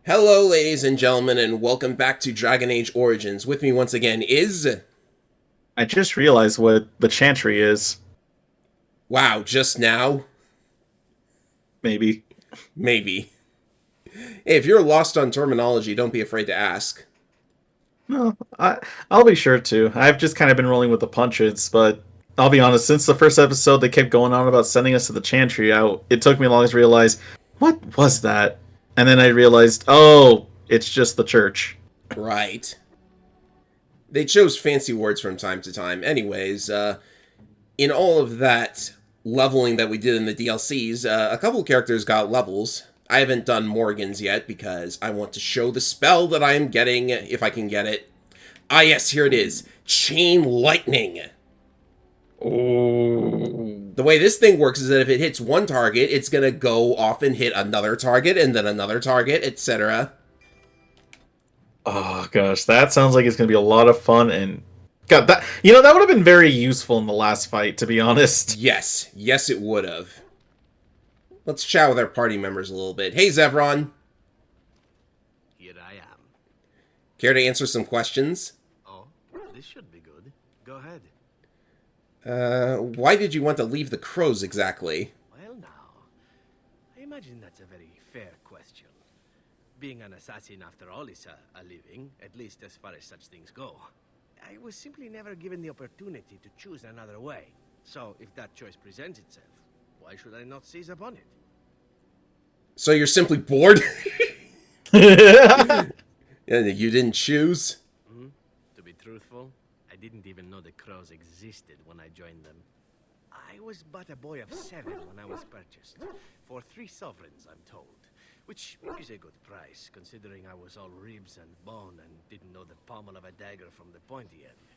Hello, ladies and gentlemen, and welcome back to Dragon Age Origins. With me once again is... I just realized what the Chantry is. Wow, just now? Maybe. Maybe. Hey, if you're lost on terminology, don't be afraid to ask. No, I'll be sure to. I've just kind of been rolling with the punches, but I'll be honest. Since the first episode, they kept going on about sending us to the Chantry. It took me long to realize what was that, and then I realized, oh, it's just the church. Right. They chose fancy words from time to time. Anyways, in all of that leveling that we did in the DLCs, a couple of characters got levels. I haven't done Morgan's yet because I want to show the spell that I am getting, if I can get it. Ah, yes, here it is. Chain Lightning. Oh. The way this thing works is that if it hits one target, it's going to go off and hit another target, and then another target, etc. Oh gosh, that sounds like it's gonna be a lot of fun. And God, that would have been very useful in the last fight, to be honest. Yes, yes, it would have. Let's chat with our party members a little bit. Hey, Zevron. Here I am. Care to answer some questions? Oh, this should be good. Go ahead. Why did you want to leave the crows exactly? Well, now, I imagine that's a very fair question. Being an assassin, after all, is a living, at least as far as such things go. I was simply never given the opportunity to choose another way. So, if that choice presents itself, why should I not seize upon it? So you're simply bored? And you didn't choose? To be truthful, I didn't even know the crows existed when I joined them. I was but a boy of 7 when I was purchased. For 3 sovereigns, I'm told. Which is a good price, considering I was all ribs and bone and didn't know the pommel of a dagger from the pointy end.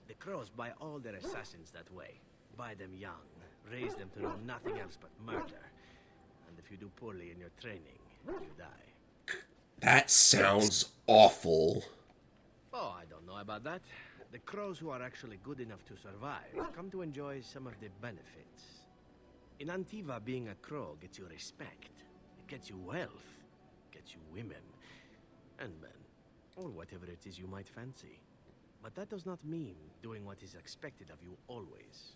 The crows buy all their assassins that way. Buy them young, raise them to know nothing else but murder. And if you do poorly in your training, you die. That sounds awful. Oh, I don't know about that. The crows who are actually good enough to survive come to enjoy some of the benefits. In Antiva, being a crow gets you respect. It gets you wealth. Gets you women. And men. Or whatever it is you might fancy. But that does not mean doing what is expected of you always.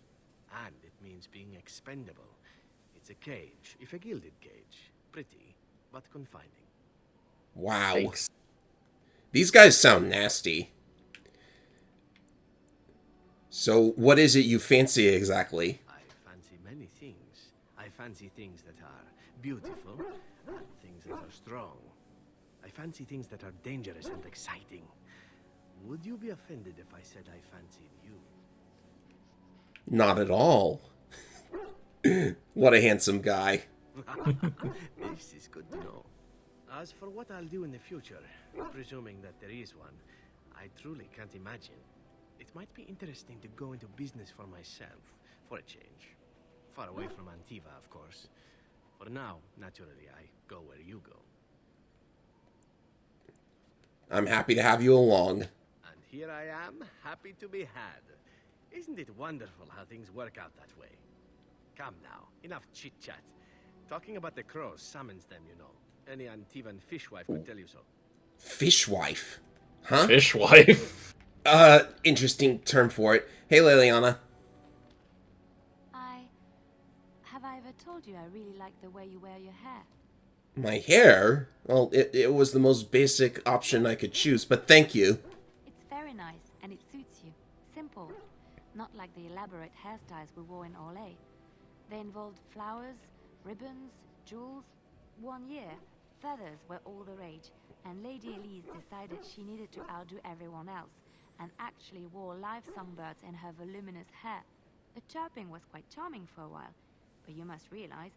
And it means being expendable. It's a cage, if a gilded cage. Pretty, but confining. Wow. Thanks. These guys sound nasty. So, what is it you fancy exactly? I fancy many things. I fancy things that are beautiful and things that are strong. I fancy things that are dangerous and exciting. Would you be offended if I said I fancied you? Not at all. What a handsome guy. This is good to know. As for what I'll do in the future, presuming that there is one, I truly can't imagine. It might be interesting to go into business for myself, for a change. Far away from Antiva, of course. For now, naturally, I go where you go. I'm happy to have you along. And here I am, happy to be had. Isn't it wonderful how things work out that way? Come now, enough chit-chat. Talking about the crows summons them, you know. Any Antivan fishwife could tell you so. Fishwife. Huh? Fishwife. Interesting term for it. Hey, Liliana. I. Have I ever told you I really like the way you wear your hair? My hair? Well, it was the most basic option I could choose, but thank you. It's very nice and it suits you. Simple. Not like the elaborate hairstyles we wore in Orlais. They involved flowers, ribbons, jewels. 1 year, feathers were all the rage, and Lady Elise decided she needed to outdo everyone else and actually wore live songbirds in her voluminous hair. The chirping was quite charming for a while, but you must realize,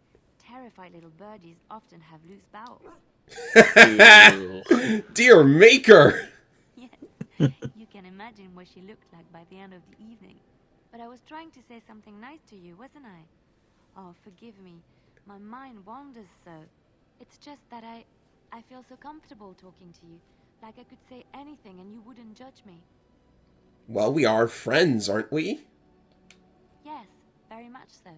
terrified little birdies often have loose bowels. Ew. Dear Maker! Yes, you can imagine what she looked like by the end of the evening. But I was trying to say something nice to you, wasn't I? Oh, forgive me. My mind wanders so. It's just that I feel so comfortable talking to you. Like I could say anything and you wouldn't judge me. Well, we are friends, aren't we? Yes, very much so.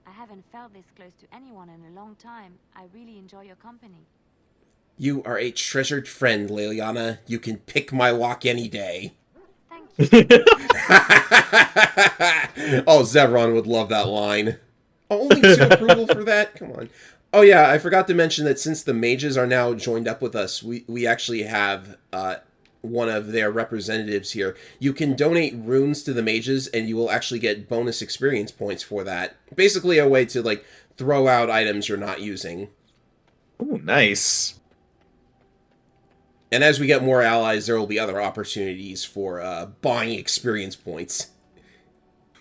I haven't felt this close to anyone in a long time. I really enjoy your company. You are a treasured friend, Liliana. You can pick my lock any day. Thank you. Oh, Zevron would love that line. Only 2 approval for that? Come on. Oh yeah, I forgot to mention that since the mages are now joined up with us, we actually have one of their representatives here. You can donate runes to the mages, and you will actually get bonus experience points for that. Basically a way to, like, throw out items you're not using. Ooh, nice. And as we get more allies, there will be other opportunities for buying experience points.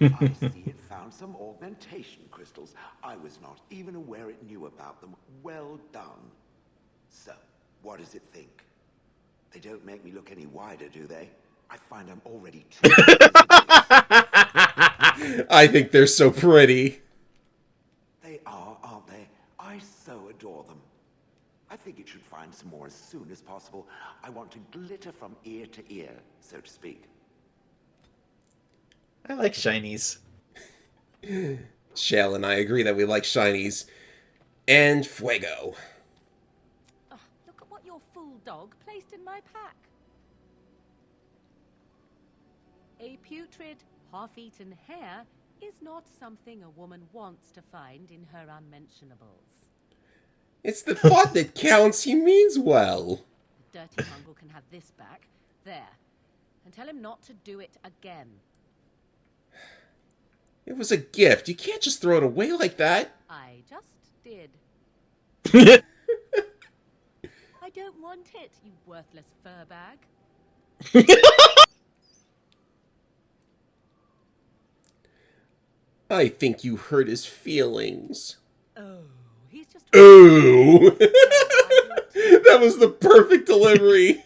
I see it found some augmentation crystals. I was not even aware it knew about them. Well done. So, what does it think? They don't make me look any wider, do they? I find I'm already too... I think they're so pretty. They are, aren't they? I so adore them. I think it should find some more as soon as possible. I want to glitter from ear to ear, so to speak. I like shinies. Shale and I agree that we like shinies. And Fuego. Oh, look at what your fool dog placed in my pack. A putrid, half-eaten hare is not something a woman wants to find in her unmentionables. It's the thought that counts. He means well. The dirty mongrel can have this back. There. And tell him not to do it again. It was a gift. You can't just throw it away like that. I just did. I I don't want it, you worthless fur bag. I think you hurt his feelings. Oh, he's just... Ooh! That was the perfect delivery.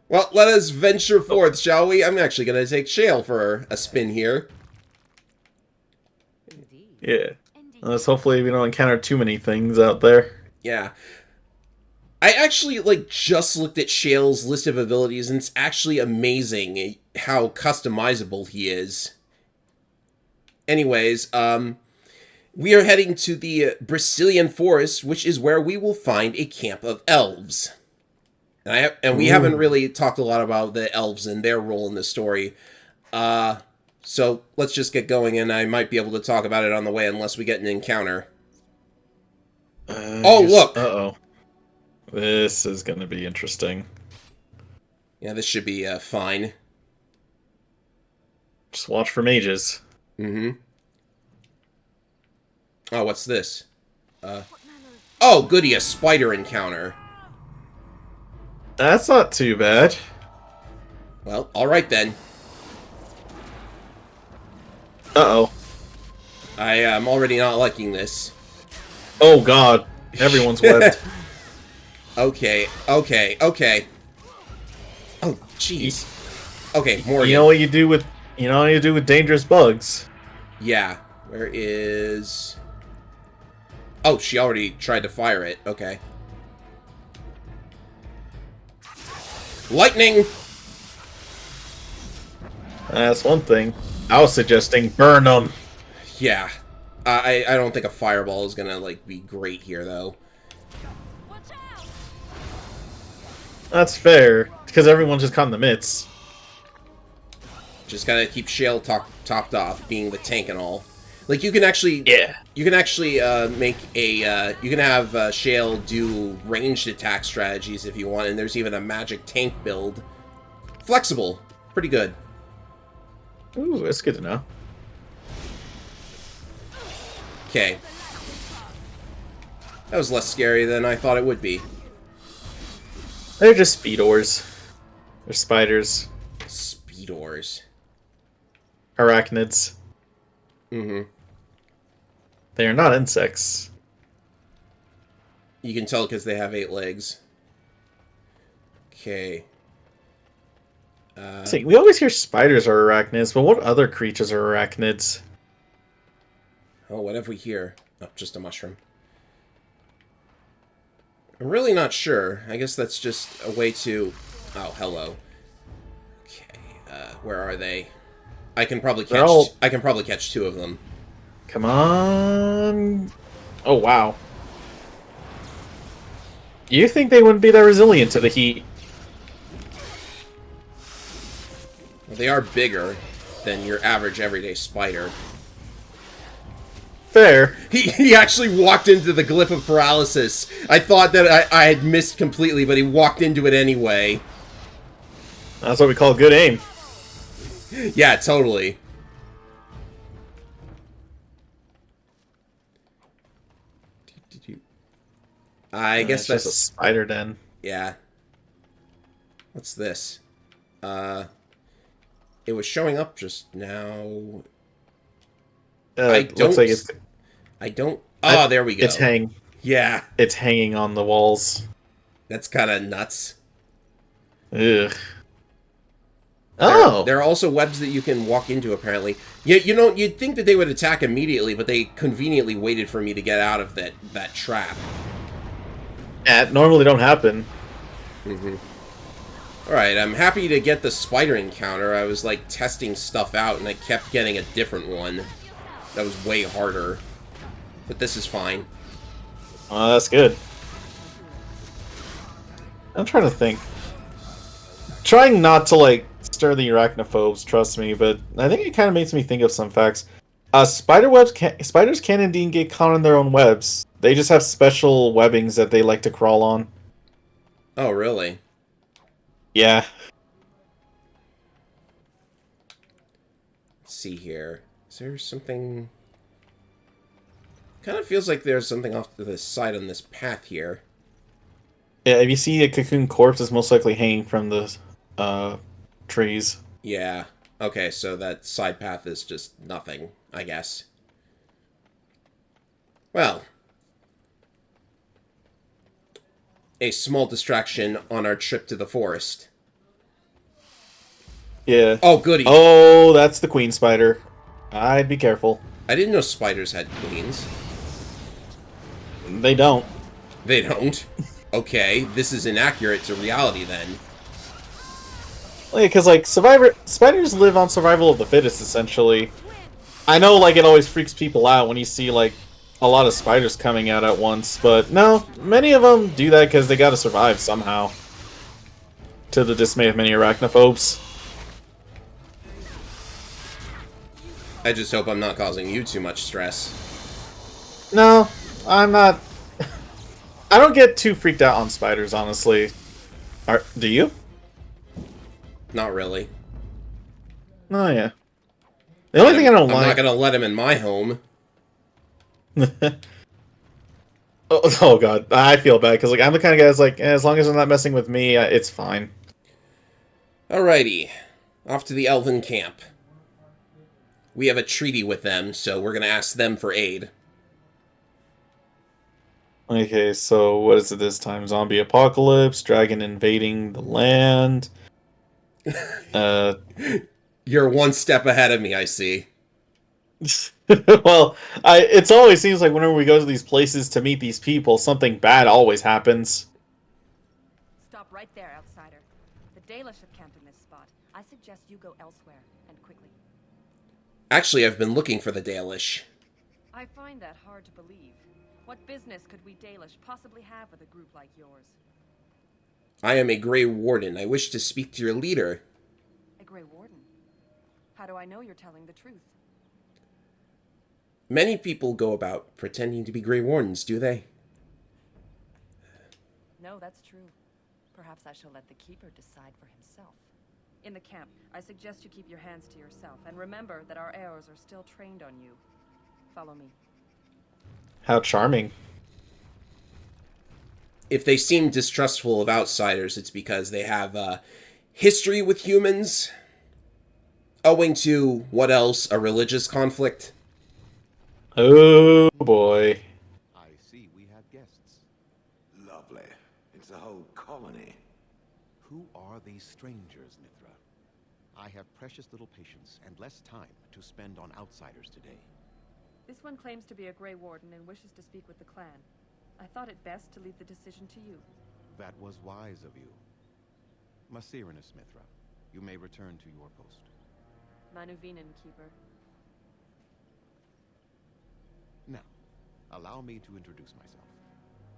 Well, let us venture forth, shall we? I'm actually going to take Shale for a spin here. Indeed. Yeah. Indeed. Let's hopefully we don't encounter too many things out there. Yeah. I actually, like, just looked at Shale's list of abilities, and it's actually amazing how customizable he is. Anyways, we are heading to the Brazilian forest, which is where we will find a camp of elves. And we haven't really talked a lot about the elves and their role in the story. So let's just get going, and I might be able to talk about it on the way unless we get an encounter. Oh, look! Uh-oh. This is going to be interesting. Yeah, this should be fine. Just watch for mages. Mm-hmm. Oh, what's this? What manner of... Oh, goody, a spider encounter. That's not too bad. Well, alright then. Uh-oh. I am already not liking this. Oh god. Everyone's webbed. Okay. Oh, jeez. Okay, Morgan. You know what you do with dangerous bugs. Yeah. Where is... Oh, she already tried to fire it. Okay. Lightning! That's one thing. I was suggesting burn them. Yeah. I don't think a fireball is gonna, like, be great here, though. Watch out! That's fair, because everyone's just caught in the midst. Just gotta keep Shale topped off, being the tank and all. Like, you can actually... Yeah. You can actually make a... you can have Shale do ranged attack strategies if you want, and there's even a magic tank build. Flexible. Pretty good. Ooh, that's good to know. Okay. That was less scary than I thought it would be. They're just speedors. They're spiders. Speedors. Arachnids. Mm-hmm. They are not insects. You can tell because they have 8 legs. Okay. See, we always hear spiders are arachnids, but what other creatures are arachnids? Oh, what have we here? Oh, just a mushroom. I'm really not sure. I guess that's just a way to... Oh, hello. Okay, where are they? I can probably catch... I can probably catch 2 of them. Come on. Oh, wow. You think they wouldn't be that resilient to the heat? They are bigger than your average everyday spider. Fair. He actually walked into the glyph of paralysis. I thought that I had missed completely, but he walked into it anyway. That's what we call good aim. Yeah, totally. I guess It's that's just a spider den. yeah. What's this? It was showing up just now. I don't. Looks like it's. I don't. Oh, there we go. It's Yeah, It's hanging on the walls. that's kind of nuts. Ugh. Oh. There are also webs that you can walk into, apparently. You know, you'd think that they would attack immediately, but they conveniently waited for me to get out of that trap. Normally don't happen. Alright, I'm happy to get the spider encounter. I was, like, testing stuff out, and I kept getting a different one. That was way harder. But this is fine. That's good. I'm trying to think. Trying not to, like, stir the arachnophobes, trust me, but I think it kind of makes me think of some facts. Spiders can indeed get caught in their own webs. They just have special webbings that they like to crawl on. Oh, really? Yeah. Let's see here. Is there something... Kind of feels like there's something off to the side on this path here. Yeah, if you see a cocoon corpse, it's most likely hanging from the trees. Yeah. Okay, so that side path is just nothing, I guess. Well. A small distraction on our trip to the forest. Yeah. Oh, goody. Oh, that's the queen spider. I'd be careful. I didn't know spiders had queens. They don't. They don't. Okay, this is inaccurate to reality then. Because, like, spiders live on survival of the fittest, essentially. I know, like, it always freaks people out when you see, like, a lot of spiders coming out at once, but no, many of them do that because they gotta survive somehow. To the dismay of many arachnophobes. I just hope I'm not causing you too much stress. No, I'm not. I don't get too freaked out on spiders, honestly. Do you? Not really. Oh, yeah. The only thing I don't I'm like... not gonna let him in my home. oh, God. I feel bad, because like, I'm the kind of guy that's like, as long as they're not messing with me, it's fine. Alrighty. Off to the Elven camp. We have a treaty with them, so we're gonna ask them for aid. Okay, so what is it this time? Zombie apocalypse, dragon invading the land. You're one step ahead of me, I see. Well, it always seems like whenever we go to these places to meet these people, something bad always happens. Stop right there, outsider. The Dalish have camped in this spot. I suggest you go elsewhere, and quickly. Actually, I've been looking for the Dalish. I find that hard to believe. What business could we Dalish possibly have with a group like yours? I am a Grey Warden. I wish to speak to your leader. A Grey Warden? How do I know you're telling the truth? Many people go about pretending to be Grey Wardens, do they? No, that's true. Perhaps I shall let the Keeper decide for himself. In the camp, I suggest you keep your hands to yourself, and remember that our arrows are still trained on you. Follow me. How charming. If they seem distrustful of outsiders, it's because they have history with humans, owing to, what else, a religious conflict? Oh, boy. I see we have guests. Lovely. It's a whole colony. Who are these strangers, Mithra? I have precious little patience and less time to spend on outsiders today. This one claims to be a Grey Warden and wishes to speak with the clan. I thought it best to leave the decision to you. That was wise of you. Maserenus, Mithra, you may return to your post. Manuvinen, Keeper. Now, allow me to introduce myself.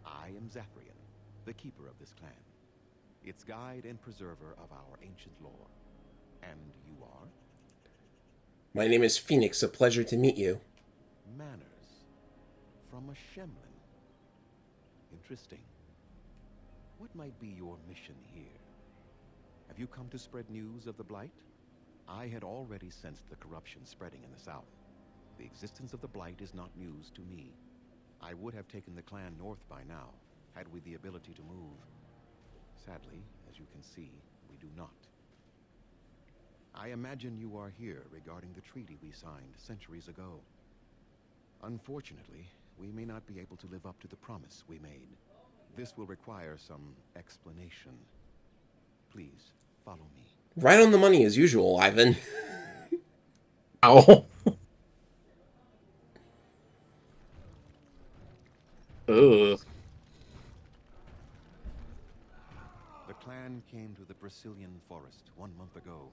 I am Zafrian, the keeper of this clan, its guide and preserver of our ancient lore. And you are? My name is Phoenix. A pleasure to meet you. Manners. From a Shemlin. Interesting. What might be your mission here? Have you come to spread news of the Blight? I had already sensed the corruption spreading in the south. The existence of the Blight is not news to me. I would have taken the clan north by now, had we the ability to move. Sadly, as you can see, we do not. I imagine you are here regarding the treaty we signed centuries ago. Unfortunately, we may not be able to live up to the promise we made. This will require some explanation. Please, follow me. Right on the money as usual, Ivan. Ow. Ugh. The clan came to the Brazilian forest 1 month ago,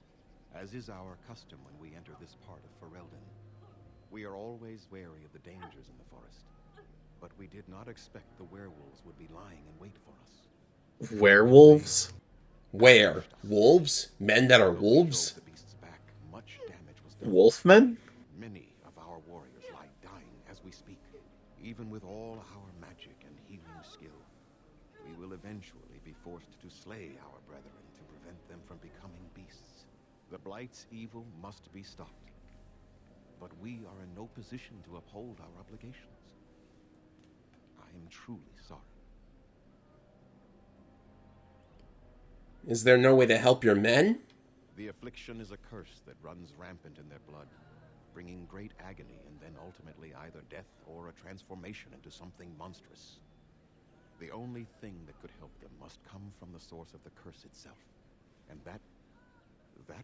as is our custom when we enter this part of Ferelden. We are always wary of the dangers in the forest, but we did not expect the werewolves would be lying in wait for us. Werewolves? Where? Wolves? Men that are wolves? The beast's back, much damage was done. Wolfmen? Many of our warriors lie dying as we speak. Even with all our magic and healing skill, we will eventually be forced to slay our brethren to prevent them from becoming beasts. The Blight's evil must be stopped, but we are in no position to uphold our obligations. I am truly sorry. Is there no way to help your men? The affliction is a curse that runs rampant in their blood, bringing great agony and then ultimately either death or a transformation into something monstrous. The only thing that could help them must come from the source of the curse itself, and that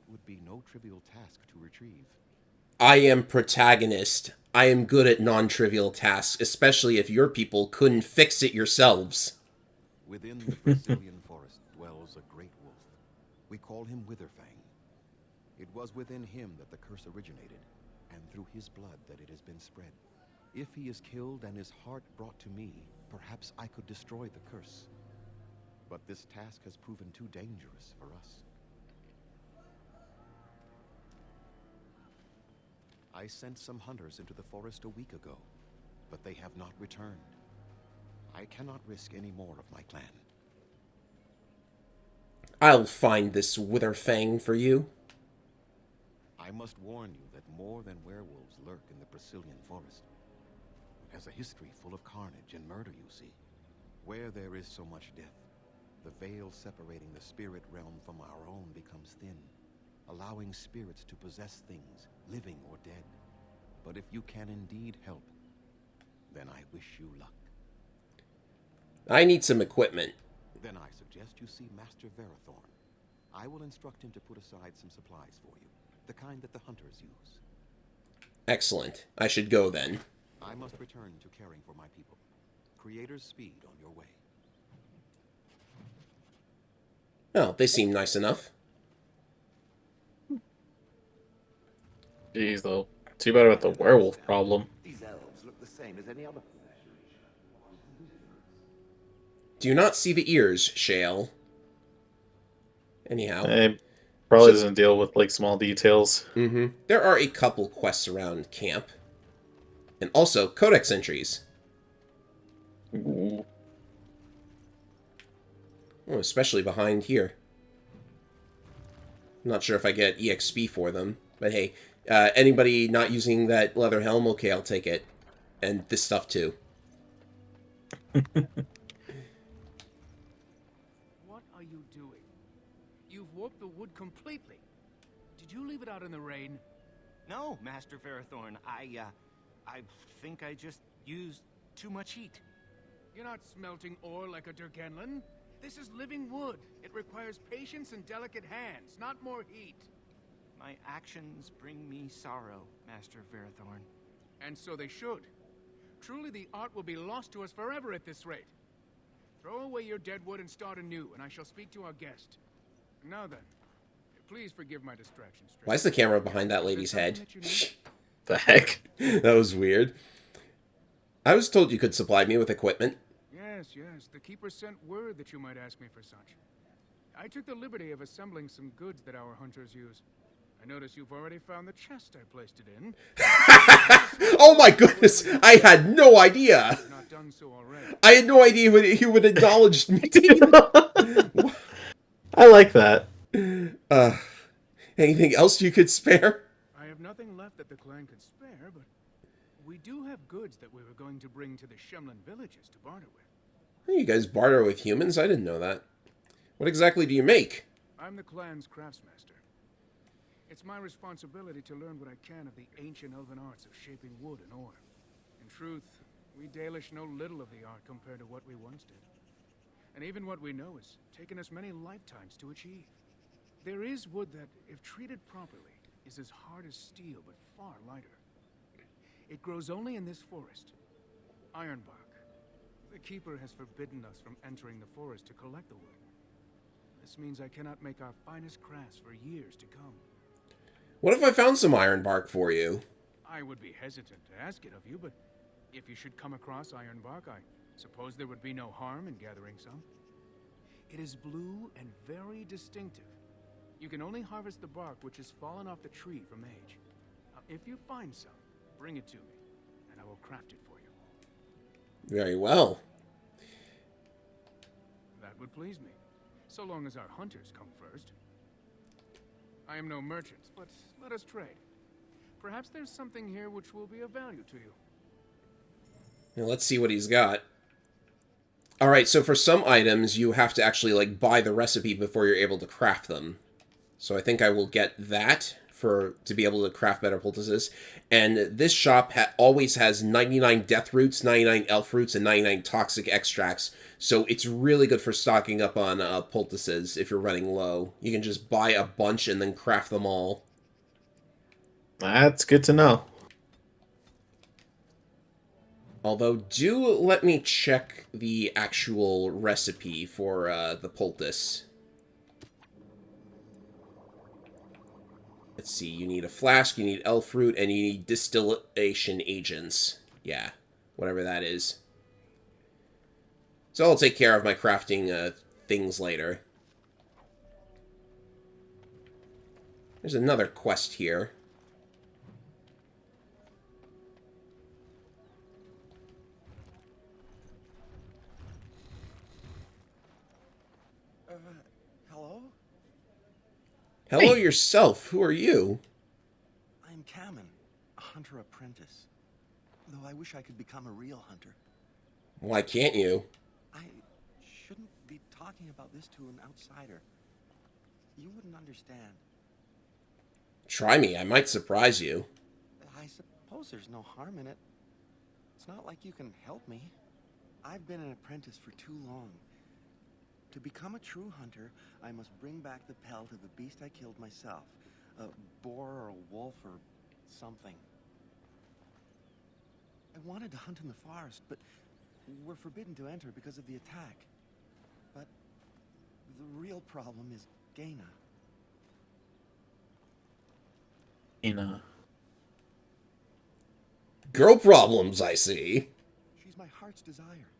would be no trivial task to retrieve. I am protagonist. I am good at non-trivial tasks, especially if your people couldn't fix it yourselves. Within the Brazilian forest dwells a great wolf. We call him Witherfang. It was within him that the curse originated, and through his blood that it has been spread. If he is killed and his heart brought to me, perhaps I could destroy the curse. But this task has proven too dangerous for us. I sent some hunters into the forest a week ago, but they have not returned. I cannot risk any more of my clan. I'll find this Witherfang for you. I must warn you that more than werewolves lurk in the Brazilian forest. It has a history full of carnage and murder, you see. Where there is so much death, the veil separating the spirit realm from our own becomes thin, allowing spirits to possess things, living or dead. But if you can indeed help, then I wish you luck. I need some equipment. Then I suggest you see Master Verathorn. I will instruct him to put aside some supplies for you, the kind that the hunters use. Excellent. I should go then. I must return to caring for my people. Creator's speed on your way. Oh, they seem nice enough. Jeez, though. Too bad about the werewolf problem. These elves look the same as any other. Do you not see the ears, Shale? Anyhow. It probably doesn't deal with, like, small details. There are a couple quests around camp. And also codex entries. Ooh. Oh, especially behind here. I'm not sure if I get EXP for them. But hey, anybody not using that leather helm, okay, I'll take it. And this stuff too. What are you doing? You've warped the wood completely. Did you leave it out in the rain? No, Master Verathorn. I think I just used too much heat. You're not smelting ore like a Durgenlin. This is living wood. It requires patience and delicate hands, not more heat. My actions bring me sorrow, Master Verathorn. And so they should. Truly, the art will be lost to us forever at this rate. Throw away your dead wood and start anew, and I shall speak to our guest. Now then, please forgive my distraction. Why is the camera behind that lady's head? The heck? That was weird. I was told you could supply me with equipment. Yes, yes. The Keeper sent word that you might ask me for such. I took the liberty of assembling some goods that our hunters use. I notice you've already found the chest I placed it in. Oh my goodness! I had no idea! Not done so already. I had no idea he would acknowledge me. I like that. Anything else you could spare? I have nothing left that the clan could spare, but we do have goods that we were going to bring to the Shemlin villages to barter with. You guys barter with humans? I didn't know that. What exactly do you make? I'm the clan's craftsmaster. It's my responsibility to learn what I can of the ancient elven arts of shaping wood and ore. In truth, we Dalish know little of the art compared to what we once did. And even what we know has taken us many lifetimes to achieve. There is wood that, if treated properly, is as hard as steel but far lighter. It grows only in this forest, Ironbark. The Keeper has forbidden us from entering the forest to collect the wood. This means I cannot make our finest crafts for years to come. What if I found some ironbark for you? I would be hesitant to ask it of you, but if you should come across ironbark, I suppose there would be no harm in gathering some. It is blue and very distinctive. You can only harvest the bark which has fallen off the tree from age. Now, if you find some, bring it to me, and I will craft it for you. Very well. That would please me, so long as our hunters come first. I am no merchant, but let us trade. Perhaps there's something here which will be of value to you. Now, let's see what he's got. Alright, so for some items, you have to actually, like, buy the recipe before you're able to craft them. So I think I will get that to be able to craft better poultices. And this shop always has 99 death roots, 99 elf roots, and 99 toxic extracts. So it's really good for stocking up on poultices if you're running low. You can just buy a bunch and then craft them all. That's good to know. Although, do let me check the actual recipe for the poultice. Let's see, you need a flask, you need elf root, and you need distillation agents. Yeah, whatever that is. So I'll take care of my crafting things later. There's another quest here. Hello? Hello yourself, who are you? I'm Kamen, a hunter apprentice. Though I wish I could become a real hunter. Why can't you? I shouldn't be talking about this to an outsider. You wouldn't understand. Try me, I might surprise you. I suppose there's no harm in it. It's not like you can help me. I've been an apprentice for too long. To become a true hunter, I must bring back the pelt of a beast I killed myself. A boar or a wolf or something. I wanted to hunt in the forest, but we're forbidden to enter because of the attack. But the real problem is Gaina. Gaina. Girl problems, I see. She's my heart's desire.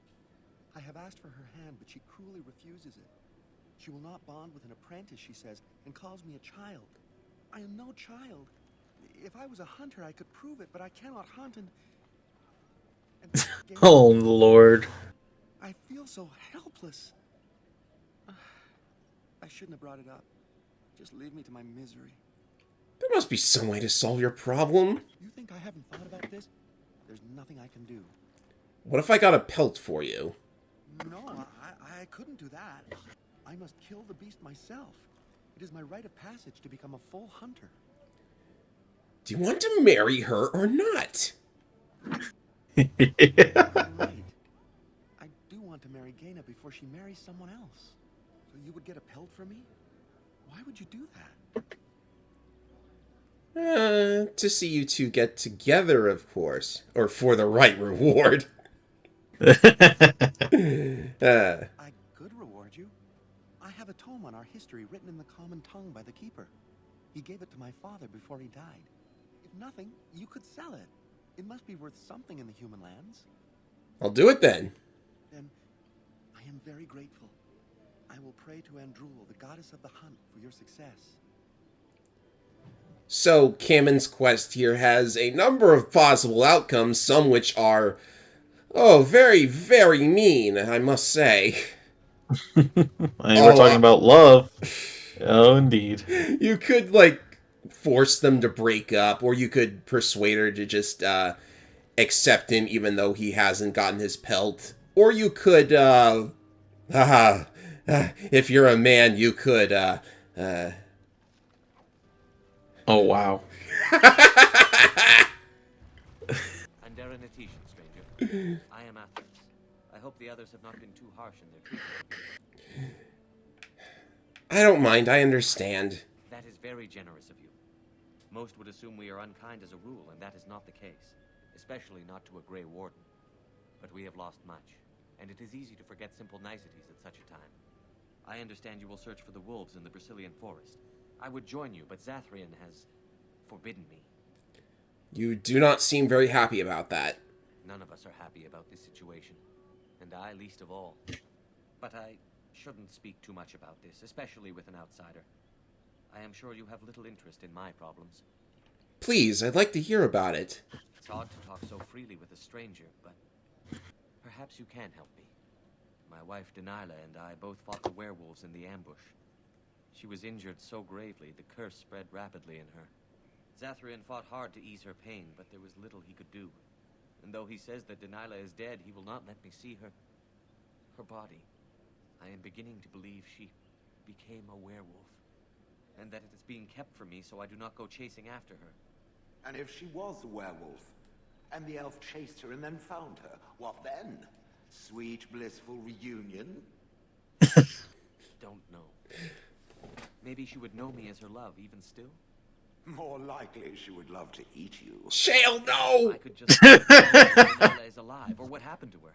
I have asked for her hand, but she cruelly refuses it. She will not bond with an apprentice, she says, and calls me a child. I am no child. If I was a hunter, I could prove it, but I cannot hunt and Oh, Lord. I feel so helpless. I shouldn't have brought it up. Just leave me to my misery. There must be some way to solve your problem. You think I haven't thought about this? There's nothing I can do. What if I got a pelt for you? No, I couldn't do that. I must kill the beast myself. It is my rite of passage to become a full hunter. Do you want to marry her or not? You're right. I do want to marry Gaina before she marries someone else. So you would get a pelt for me? Why would you do that? To see you two get together, of course. Or for the right reward. I could reward you. I have a tome on our history written in the common tongue by the Keeper. He gave it to my father before he died. If nothing, you could sell it. It must be worth something in the human lands. I'll do it then. Then I am very grateful. I will pray to Andrul, the goddess of the hunt, for your success. So, Kammon's quest here has a number of possible outcomes, some which are, very, very mean, I must say. I mean, we're talking about love. Oh, indeed. You could, like, force them to break up, or you could persuade her to just, accept him even though he hasn't gotten his pelt. Or you could, if you're a man, you could, Oh, wow. Andera Natishan, stranger. I am Athos. I hope the others have not been too harsh in their treatment. I don't mind, I understand. That is very generous of you. Most would assume we are unkind as a rule, and that is not the case. Especially not to a Grey Warden. But we have lost much, and it is easy to forget simple niceties at such a time. I understand you will search for the wolves in the Brazilian forest. I would join you, but Zathrian has forbidden me. You do not seem very happy about that. None of us are happy about this situation, and I least of all. But I shouldn't speak too much about this, especially with an outsider. I am sure you have little interest in my problems. Please, I'd like to hear about it. It's odd to talk so freely with a stranger, but perhaps you can help me. My wife Denilah and I both fought the werewolves in the ambush. She was injured so gravely, the curse spread rapidly in her. Zathrian fought hard to ease her pain, but there was little he could do. And though he says that Denilah is dead, he will not let me see her body. I am beginning to believe she became a werewolf, and that it is being kept from me so I do not go chasing after her. And if she was a werewolf, and the elf chased her and then found her, what then? Sweet, blissful reunion? Don't know. Maybe she would know me as her love, even still? More likely she would love to eat you. Shale, no! I could just know Denilah is alive, or what happened to her.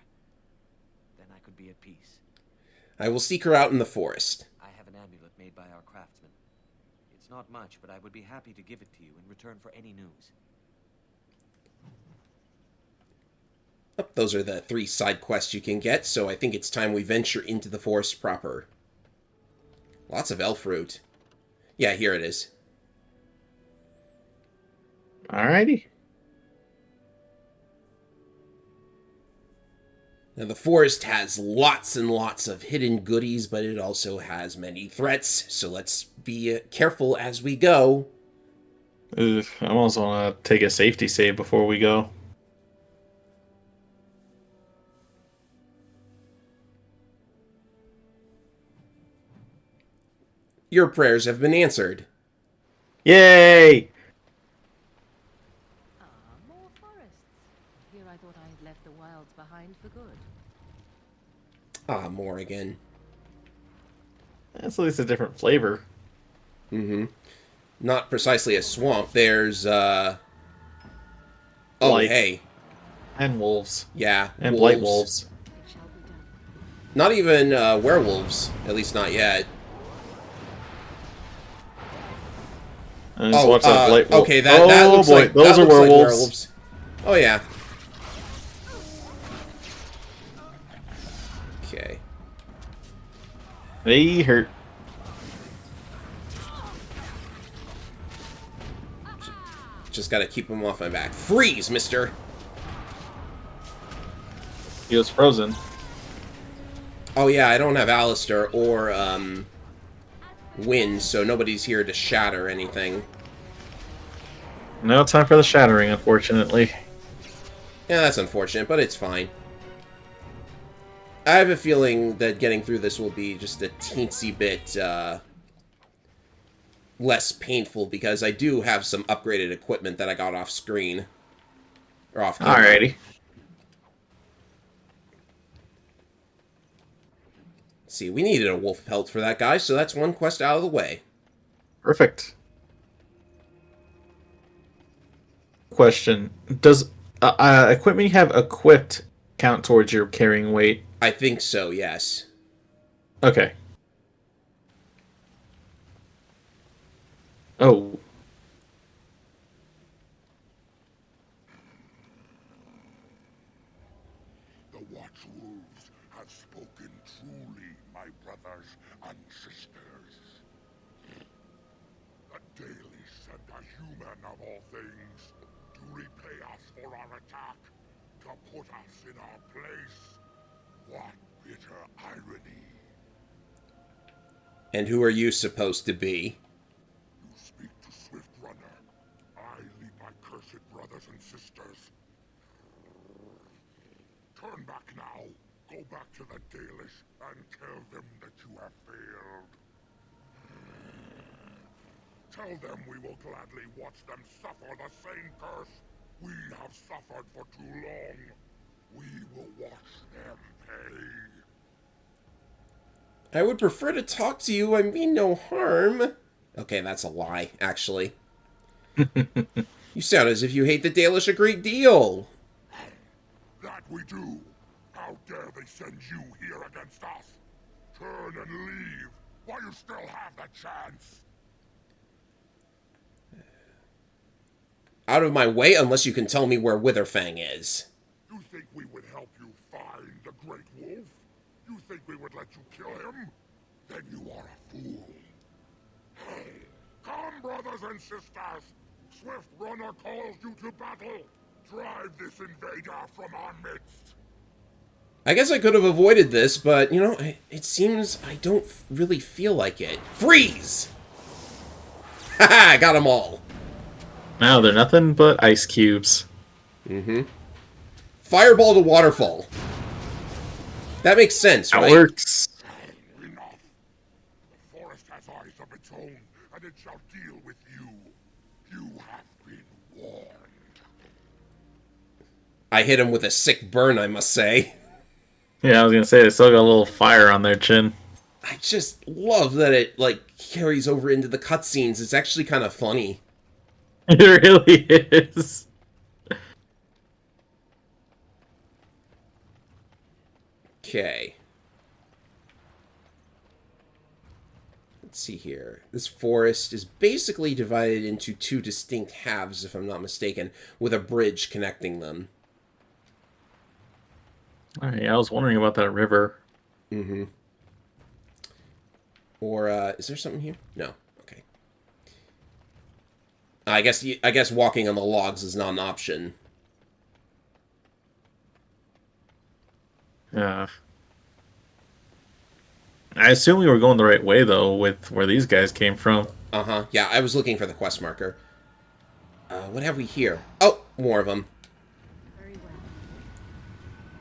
Then I could be at peace. I will seek her out in the forest. I have an amulet made by our craftsman. It's not much, but I would be happy to give it to you in return for any news. Oh, those are the 3 side quests you can get, so I think it's time we venture into the forest proper. Lots of elf fruit. Yeah, here it is. Alrighty. Now, the forest has lots and lots of hidden goodies, but it also has many threats, so let's be careful as we go. Ugh, I almost want to take a safety save before we go. Your prayers have been answered. Yay! More forests. Here I thought I had left the wilds behind for good. Ah, more again. That's at least a different flavor. Mm-hmm. Not precisely a swamp. There's, Oh, Blight. hey. And wolves. Yeah, And wolves. blight wolves. It shall be done. Not even, werewolves. At least not yet. And so what's a blight wolf? Okay, that looks boy, like... those that are looks like werewolves. Oh, yeah. Okay. They hurt. Just gotta keep him off my back. Freeze, mister! He was frozen. Oh, yeah, I don't have Alistair or, Wind, so nobody's here to shatter anything. No time for the shattering, unfortunately. Yeah, that's unfortunate, but it's fine. I have a feeling that getting through this will be just a teensy bit, less painful, because I do have some upgraded equipment that I got off screen. Or off camera. Alrighty. Let's see, we needed a wolf pelt for that guy, so that's one quest out of the way. Perfect. Question. Does equipment you have equipped count towards your carrying weight? I think so, yes. Okay. Oh. The wolves have spoken truly, my brothers and sisters. The Daily sent a human of all things to repay us for our attack, to put us in our place. What bitter irony. And who are you supposed to be? You speak to Swift Runner. I lead my cursed brothers and sisters. Turn back now. Go back to the Dalish and tell them that you have failed. Tell them we will gladly watch them suffer the same curse we have suffered for too long. We will watch them pay. I would prefer to talk to you. I mean no harm. Okay, that's a lie, actually. You sound as if you hate the Dalish a great deal. That we do. How dare they send you here against us? Turn and leave while you still have the chance. Out of my way, unless you can tell me where Witherfang is. You think we would help you find the Great Wolf? You think we would let you kill him? Then you are a fool. Come, brothers and sisters! Swift Runner calls you to battle! Drive this invader from our midst! I guess I could have avoided this, but, you know, it seems I don't really feel like it. Freeze! Haha, got them all. Now they're nothing but ice cubes. Mm-hmm. Fireball to waterfall. That makes sense, right? That works. Enough. The forest has eyes of its own, and it shall deal with you. You have been warned. I hit him with a sick burn, I must say. Yeah, I was gonna say, they still got a little fire on their chin. I just love that it, like, carries over into the cutscenes. It's actually kind of funny. It really is. Okay. Let's see here. This forest is basically divided into two distinct halves, if I'm not mistaken, with a bridge connecting them. Alright, I was wondering about that river. Mm-hmm. Or, is there something here? No. Okay. I guess walking on the logs is not an option. Yeah. I assume we were going the right way, though, with where these guys came from. Uh-huh. Yeah, I was looking for the quest marker. What have we here? Oh, more of them. Very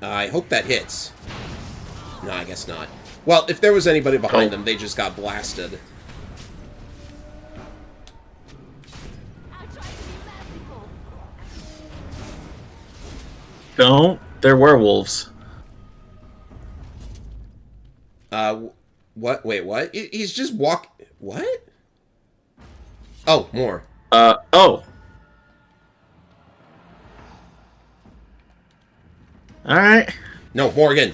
well. I hope that hits. No, I guess not. Well, if there was anybody behind them, they just got blasted. I'll try to be merciful. Don't. They're werewolves. What? Wait, what? He's just What? Oh, more. Oh. Alright. No, Morgan.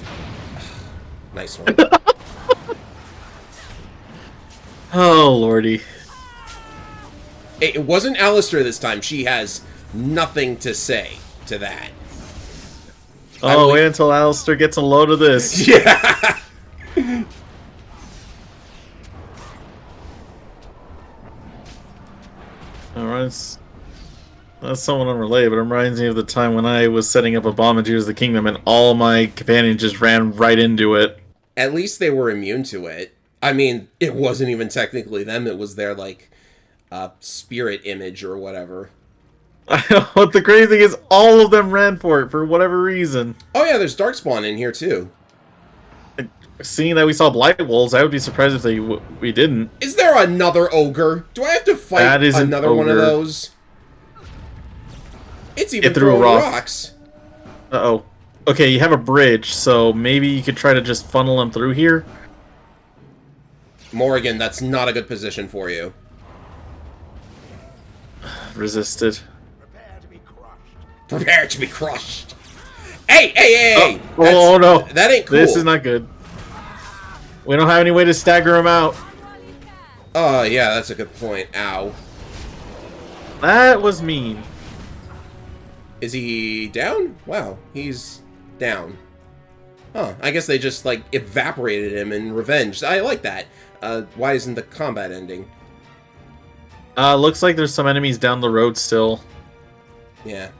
Nice one. Oh, lordy. It wasn't Alistair this time. She has nothing to say to that. Oh, wait until Alistair gets a load of this. Yeah. That's somewhat unrelated, but it reminds me of the time when I was setting up a bomb in Tears of the Kingdom and all my companions just ran right into it. At least they were immune to it. I mean, it wasn't even technically them. It was their, like, spirit image or whatever. What the crazy thing is, all of them ran for it for whatever reason. Oh yeah, there's Darkspawn in here too. Seeing that we saw Blight Wolves, I would be surprised if we didn't. Is there another ogre? Do I have to fight another one of those? It's even throwing rocks. Uh-oh. Okay, you have a bridge, so maybe you could try to just funnel them through here. Morrigan, that's not a good position for you. Resisted. Prepare to be crushed. Prepare to be crushed. Hey, hey, hey! Oh no. That ain't cool. This is not good. We don't have any way to stagger him out. Oh, yeah, that's a good point. Ow. That was mean. Is he down? Wow, he's down. Huh, I guess they just, like, evaporated him in revenge. I like that. Why isn't the combat ending? Looks like there's some enemies down the road still. Yeah.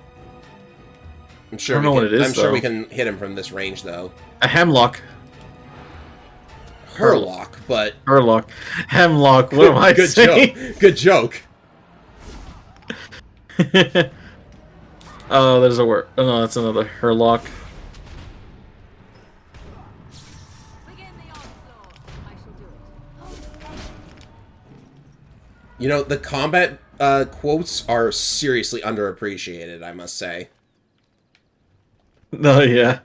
I'm sure I don't know what it is, I'm sure though. we can hit him from this range, though. A Hemlock. Herlock, but... Herlock. Hemlock, what am I Good saying? joke. Good joke. Oh, there's a word. Oh, no, that's another Herlock. You know, the combat quotes are seriously underappreciated, I must say. No, yeah.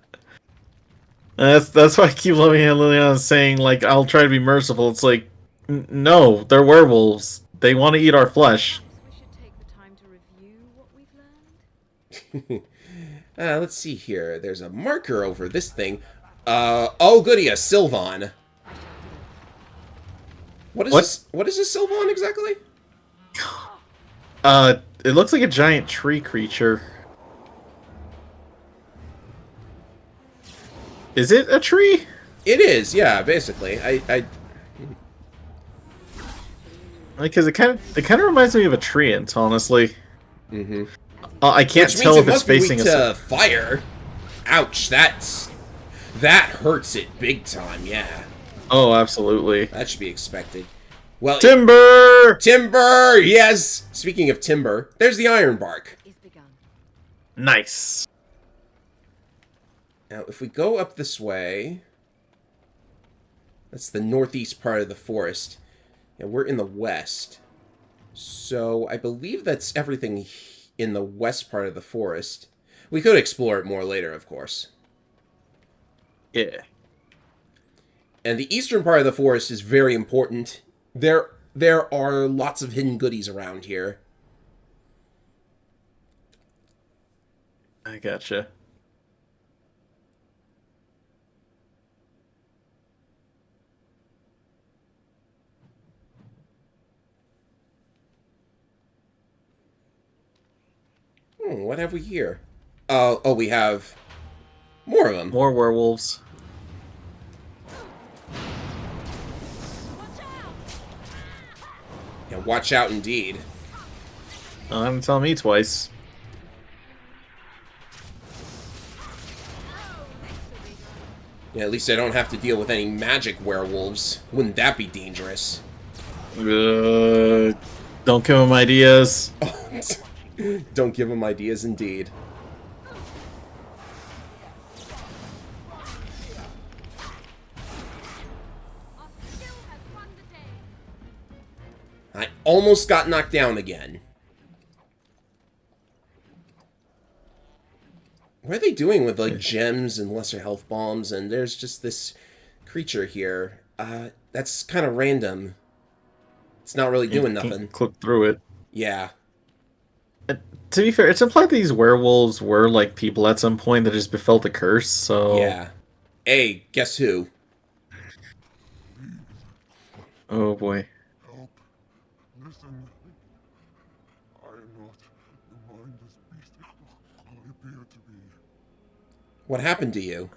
That's why I keep loving how Liliana's saying, like, I'll try to be merciful. It's like, no, they're werewolves. They want to eat our flesh. We should take the time to review what we've learned. Let's see here. There's a marker over this thing. Oh goody, a Sylvan. What is a Sylvan exactly? It looks like a giant tree creature. Is it a tree? It is, yeah, basically. Because it kind of reminds me of a treant, honestly. Mm-hmm. I can't tell if it's facing us. To fire. Ouch! That hurts it big time. Yeah. Oh, absolutely. That should be expected. Well, timber. Timber. Yes. Speaking of timber, there's the iron bark. Nice. Now, if we go up this way, that's the northeast part of the forest, and we're in the west. So I believe that's everything in the west part of the forest. We could explore it more later, of course. Yeah. And the eastern part of the forest is very important. There are lots of hidden goodies around here. I gotcha. What have we here? Oh, we have more of them. More werewolves. Yeah, watch out indeed. I'm telling me twice. Yeah, at least I don't have to deal with any magic werewolves. Wouldn't that be dangerous? Don't give him ideas. Don't give him ideas indeed. I almost got knocked down again. What are they doing with, like, gems and lesser health bombs? And there's just this creature here. That's kind of random. It's not really doing nothing. Click through it. Yeah. To be fair, it's implied these werewolves were, like, people at some point that just befell the curse, so... Yeah. Hey, guess who? Oh, boy. Help. Listen. I am not the mindless beast I appear to be. What happened to you?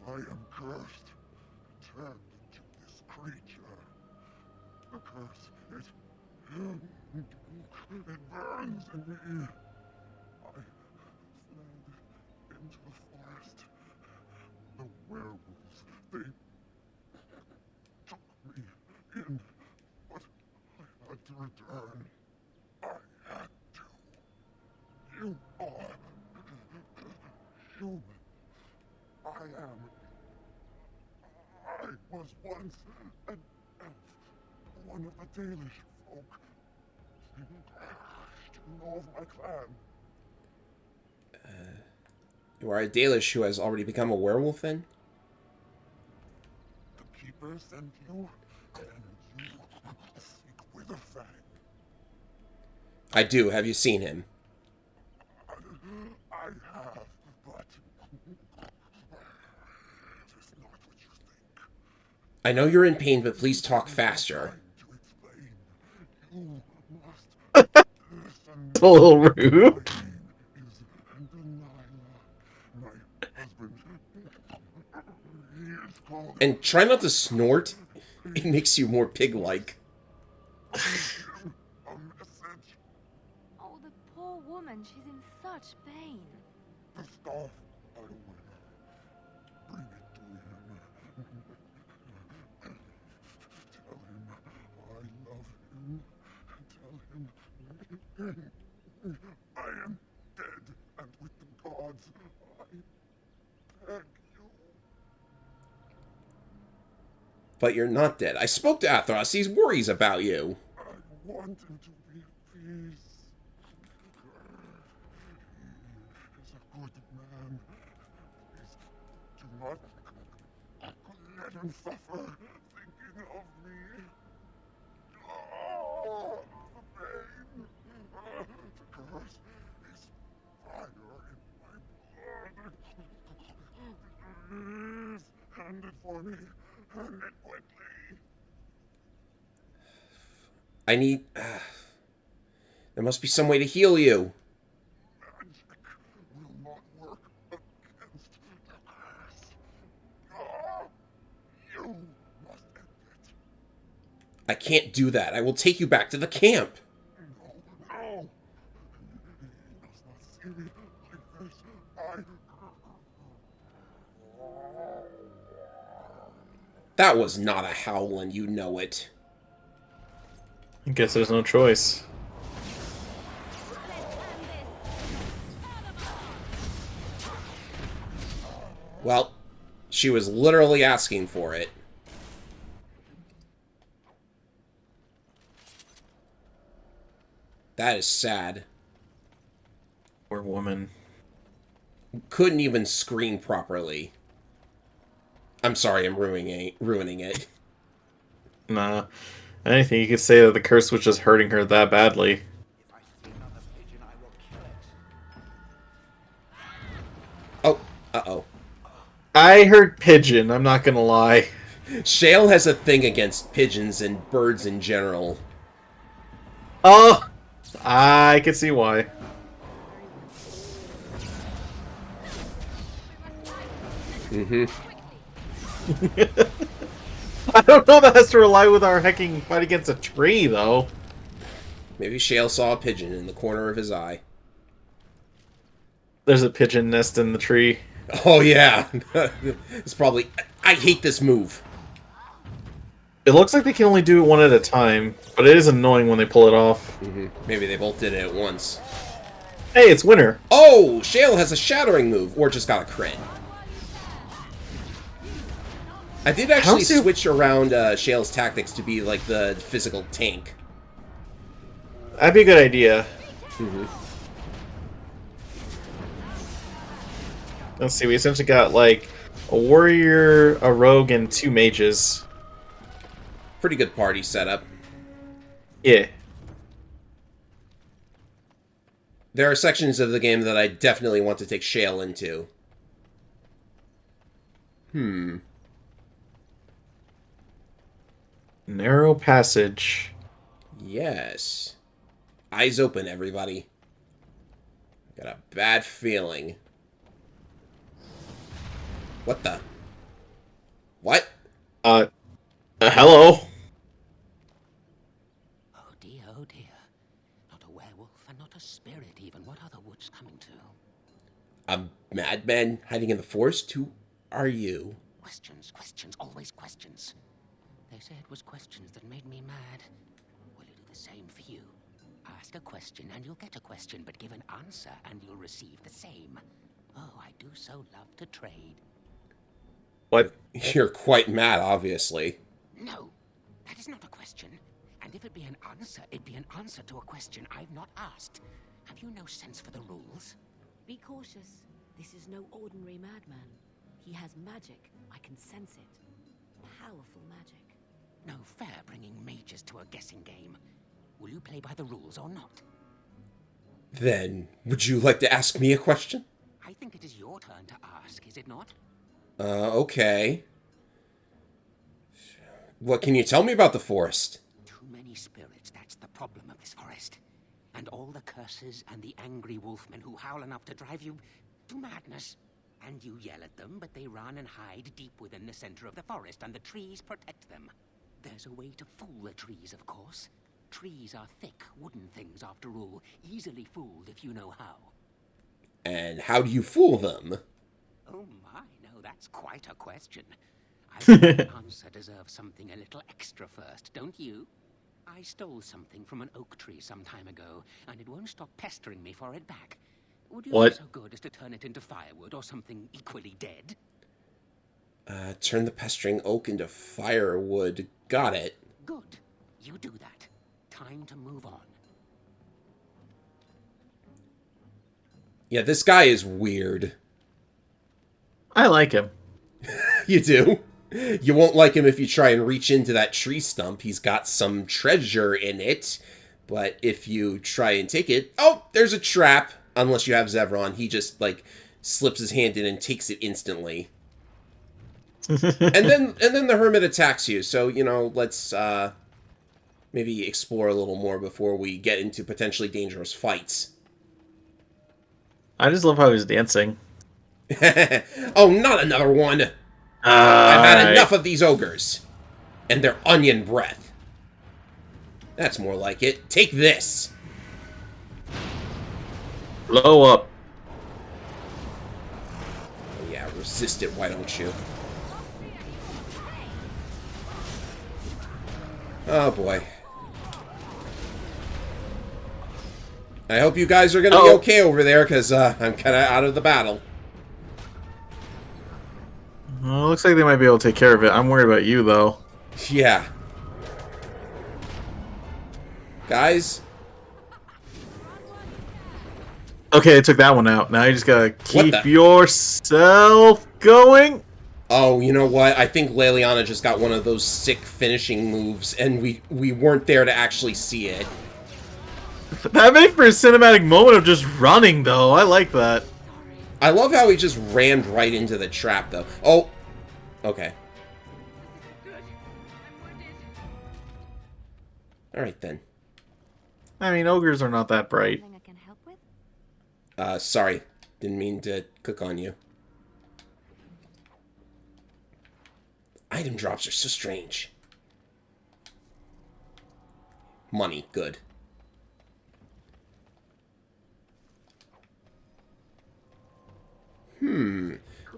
I am cursed. Turned into this creature. The curse, it burns in me. I fled into the forest. The werewolves, they took me in, but I had to return. I had to. You are human. I was once an elf, one of the Dalish folk. You know of my clan. You are a Dalish who has already become a werewolf, then? The Keeper sent you, and you seek Witherfang. I do. Have you seen him? I have, but it is not what you think. I know you're in pain, but please talk faster. You must listen. It's a little rude. Is Delilah My husband. He is calling. And try not to snort. It makes you more pig-like. A message. Oh, the poor woman. She's in such pain. The staff. I will. Bring it to him. Tell him I love him. Tell him I am dead, and with the gods, I beg you. But you're not dead. I spoke to Athros. He worries about you. I want him to be at peace. He is a good man. Please do not let him suffer thinking of me. Oh, the pain. The curse is fire in my blood. Please, hand it for me. Hand it quickly. I need... there must be some way to heal you. Magic will not work against the curse. Ah, you must end it. I can't do that. I will take you back to the camp. No. He must not see me like this. That was not a howl, and you know it. I guess there's no choice. Well, she was literally asking for it. That is sad. Poor woman. Couldn't even scream properly. I'm sorry, I'm ruining it. Nah. I didn't think you could say that the curse was just hurting her that badly. If I see another pigeon, I will kill it. Oh, uh-oh. I heard pigeon, I'm not gonna lie. Shale has a thing against pigeons and birds in general. Oh! I can see why. Mm-hmm. I don't know if that has to rely with our hecking fight against a tree, though. Maybe Shale saw a pigeon in the corner of his eye. There's a pigeon nest in the tree. Oh, yeah. It's probably... I hate this move. It looks like they can only do it one at a time, but it is annoying when they pull it off. Mm-hmm. Maybe they both did it at once. Hey, it's winter. Oh! Shale has a shattering move, or just got a crit. I did actually switch around Shale's tactics to be like the physical tank. That'd be a good idea. Mm-hmm. Let's see, we essentially got like a warrior, a rogue, and 2 mages. Pretty good party setup. Yeah. There are sections of the game that I definitely want to take Shale into. Narrow passage. Yes. Eyes open, everybody. Got a bad feeling. What the? What? Hello? Oh dear, oh dear. Not a werewolf and not a spirit even. What are the woods coming to? A madman hiding in the forest? Who are you? Questions, questions, always questions. They say it was questions that made me mad. Will you do the same for you? Ask a question and you'll get a question, but give an answer and you'll receive the same. Oh, I do so love to trade. What? You're quite mad, obviously. No, that is not a question. And if it be an answer, it'd be an answer to a question I've not asked. Have you no sense for the rules? Be cautious. This is no ordinary madman. He has magic. I can sense it. Powerful magic. No fair bringing mages to a guessing game. Will you play by the rules or not? Then, would you like to ask me a question? I think it is your turn to ask, is it not? Okay. What can you tell me about the forest? Too many spirits, that's the problem of this forest. And all the curses and the angry wolfmen who howl enough to drive you to madness. And you yell at them, but they run and hide deep within the center of the forest, and the trees protect them. There's a way to fool the trees, of course. Trees are thick, wooden things, after all. Easily fooled if you know how. And how do you fool them? Oh my, no, that's quite a question. I think the answer deserves something a little extra first, don't you? I stole something from an oak tree some time ago, and it won't stop pestering me for it back. Would you be so good as to turn it into firewood or something equally dead? Turn the pestering oak into firewood. Got it. Good. You do that. Time to move on. Yeah, this guy is weird. I like him. You do? You won't like him if you try and reach into that tree stump. He's got some treasure in it. But if you try and take it... Oh, there's a trap. Unless you have Zevron. He just, like, slips his hand in and takes it instantly. and then the hermit attacks you. So, you know, let's maybe explore a little more before we get into potentially dangerous fights. I just love how he's dancing. Oh, not another one! I've had enough of these ogres. And their onion breath. That's more like it. Take this! Blow up. Oh yeah, resist it, why don't you? Oh boy. I hope you guys are gonna be okay over there, because I'm kind of out of the battle. Well, looks like they might be able to take care of it. I'm worried about you, though. Yeah. Guys? Okay, I took that one out. Now you just gotta keep yourself going. Oh, you know what? I think Leliana just got one of those sick finishing moves, and we weren't there to actually see it. That made for a cinematic moment of just running, though. I like that. I love how he just rammed right into the trap, though. Oh, okay. All right, then. I mean, ogres are not that bright. Sorry. Didn't mean to cook on you. Item drops are so strange. Money, good.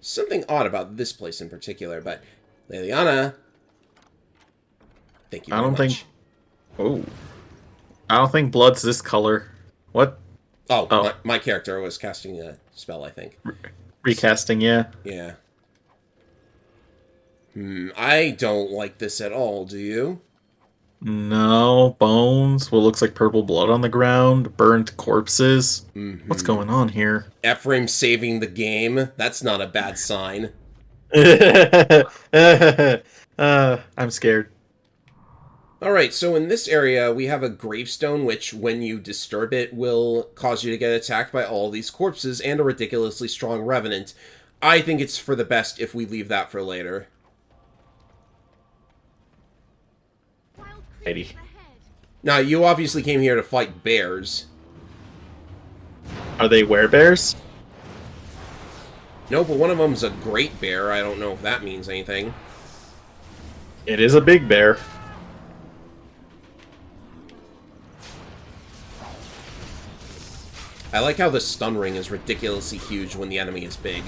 Something odd about this place in particular, but Leliana, thank you very much. Oh. I don't think blood's this color. What? Oh. My character was casting a spell, I think. Recasting, yeah. Yeah. I don't like this at all, do you? No, bones, what looks like purple blood on the ground, burnt corpses. What's going on here? Ephraim saving the game. That's not a bad sign. I'm scared. Alright, so in this area, we have a gravestone, which, when you disturb it, will cause you to get attacked by all these corpses and a ridiculously strong revenant. I think it's for the best if we leave that for later. Now, you obviously came here to fight bears. Are they werebears? No, but one of them's a great bear. I don't know if that means anything. It is a big bear. I like how the stun ring is ridiculously huge when the enemy is big.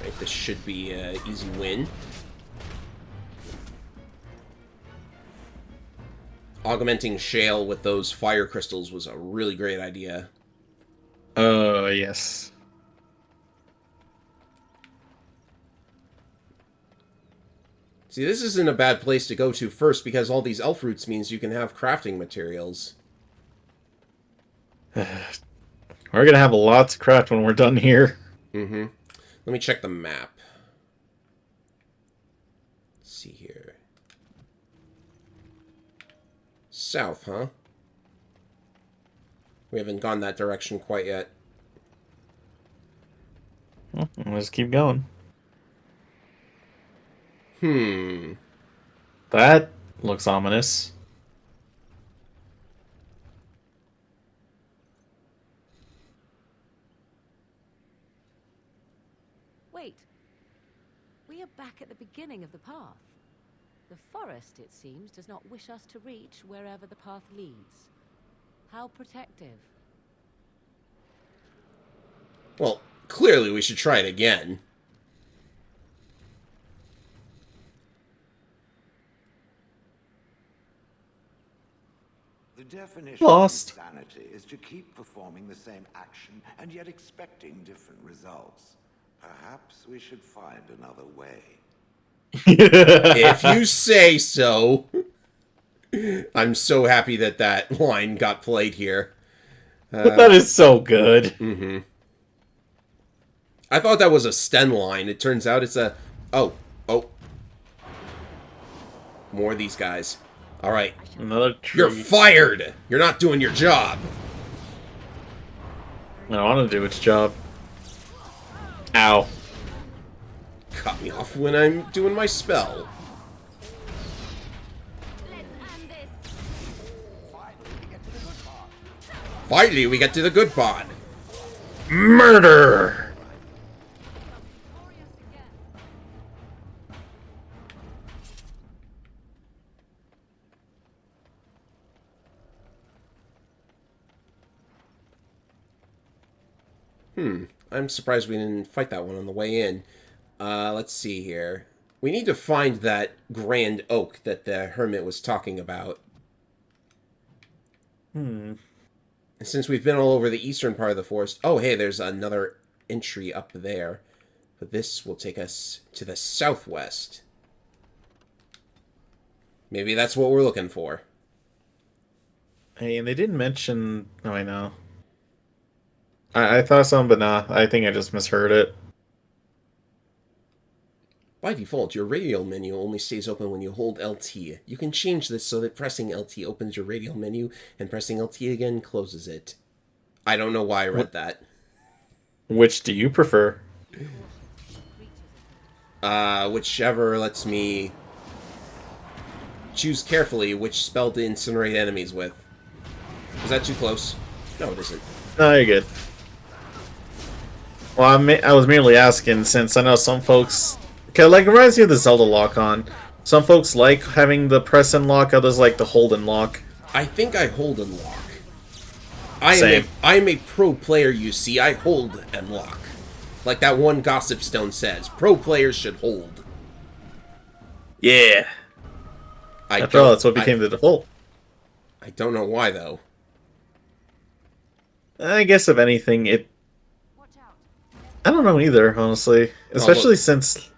Right, this should be an easy win. Augmenting Shale with those fire crystals was a really great idea. Yes. See, this isn't a bad place to go to first, because all these elf roots means you can have crafting materials. We're gonna have a lot to craft when we're done here. Let me check the map. Let's see here. South, huh? We haven't gone that direction quite yet. Well, let's keep going. That looks ominous. Wait. We are back at the beginning of the path. The forest, it seems, does not wish us to reach wherever the path leads. How protective. Well, clearly we should try it again. The definition Lost. of insanity is to keep performing the same action and yet expecting different results. Perhaps we should find another way. If you say so. I'm so happy that that line got played here. That is so good. Mm-hmm. I thought that was a Sten line. It turns out it's a... Oh. More of these guys. All right. Another tree. You're fired! You're not doing your job. I don't want to do its job. Ow. Cut me off when I'm doing my spell. Finally, we get to the good part. Murder! I'm surprised we didn't fight that one on the way in. Let's see here. We need to find that grand oak that the hermit was talking about. And since we've been all over the eastern part of the forest... Oh, hey, there's another entry up there. But this will take us to the southwest. Maybe that's what we're looking for. Hey, and they didn't mention... Oh, I know. I thought something, but nah. I think I just misheard it. By default, your radial menu only stays open when you hold LT. You can change this so that pressing LT opens your radial menu, and pressing LT again closes it. I don't know why I read that. Which do you prefer? Whichever lets me choose carefully which spell to incinerate enemies with. Is that too close? No, it isn't. No, you're good. Well, I was merely asking since I know some folks... Okay, like, it reminds me of the Zelda lock-on. Some folks like having the press and lock, others like the hold and lock. I think I hold and lock. Same. I'm a pro player, you see. I hold and lock. Like that one Gossip Stone says. Pro players should hold. Yeah. After all, that's what became the default. I don't know why, though. I guess, if anything, it... I don't know either, honestly. Especially since...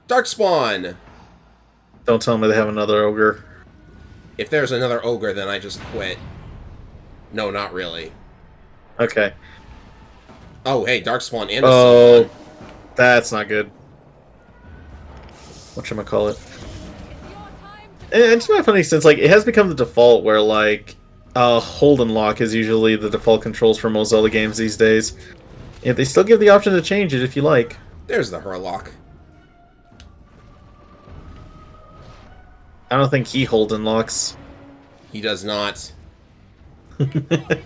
Darkspawn! Don't tell me they have another ogre. If there's another ogre, then I just quit. No, not really. Okay. Oh, hey, Darkspawn and a Oh, that's not good. Whatchamacallit. And it's kind of funny since, like, it has become the default where, like, hold and lock is usually the default controls for most Zelda games these days. Yet they still give the option to change it if you like. There's the Hurlock. I don't think he hold and locks. He does not. And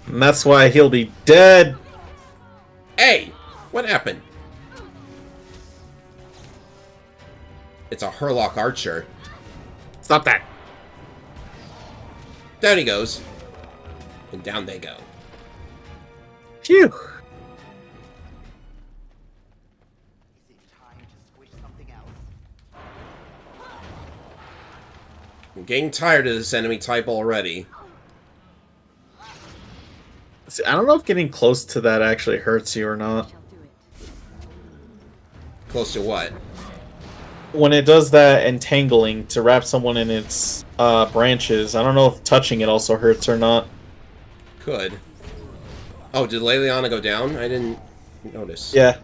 that's why he'll be dead. Hey! What happened? It's a Hurlock Archer. Stop that. Down he goes. And down they go. Phew. I'm getting tired of this enemy type already. See, I don't know if getting close to that actually hurts you or not. Close to what? When it does that entangling to wrap someone in its branches, I don't know if touching it also hurts or not. Could. Oh, did Leliana go down? I didn't notice. Yeah.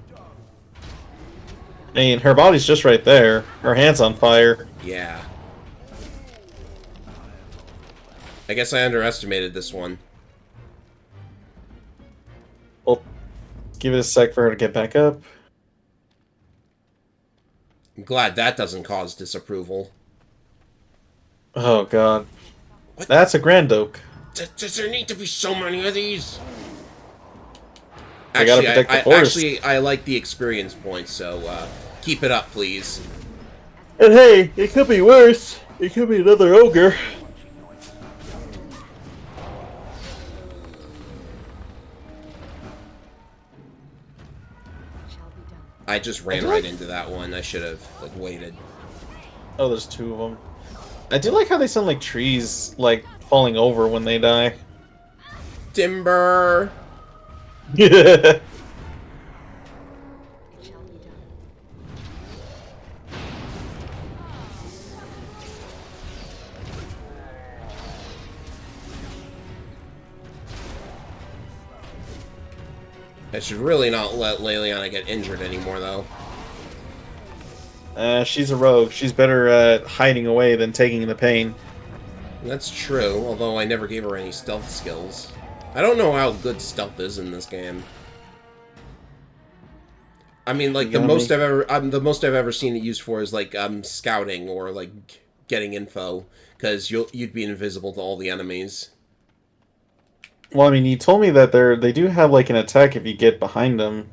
I mean, her body's just right there. Her hand's on fire. Yeah. I guess I underestimated this one. Well, give it a sec for her to get back up. I'm glad that doesn't cause disapproval. Oh god. What? That's a Grand Oak. Does there need to be so many of these? They gotta protect the forest. Actually, I like the experience points, so keep it up, please. And hey, it could be worse. It could be another ogre. I just ran right into that one. I should have like waited. Oh, there's two of them. I do like how they sound like trees, like falling over when they die. Timber. Yeah. I should really not let Leliana get injured anymore, though. She's a rogue. She's better at hiding away than taking the pain. That's true, although I never gave her any stealth skills. I don't know how good stealth is in this game. I mean, like the most I've ever seen it used for is like scouting or like getting info, because you'd be invisible to all the enemies. Well, I mean, you told me that they do have like an attack if you get behind them.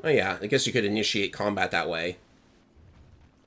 Oh yeah, I guess you could initiate combat that way.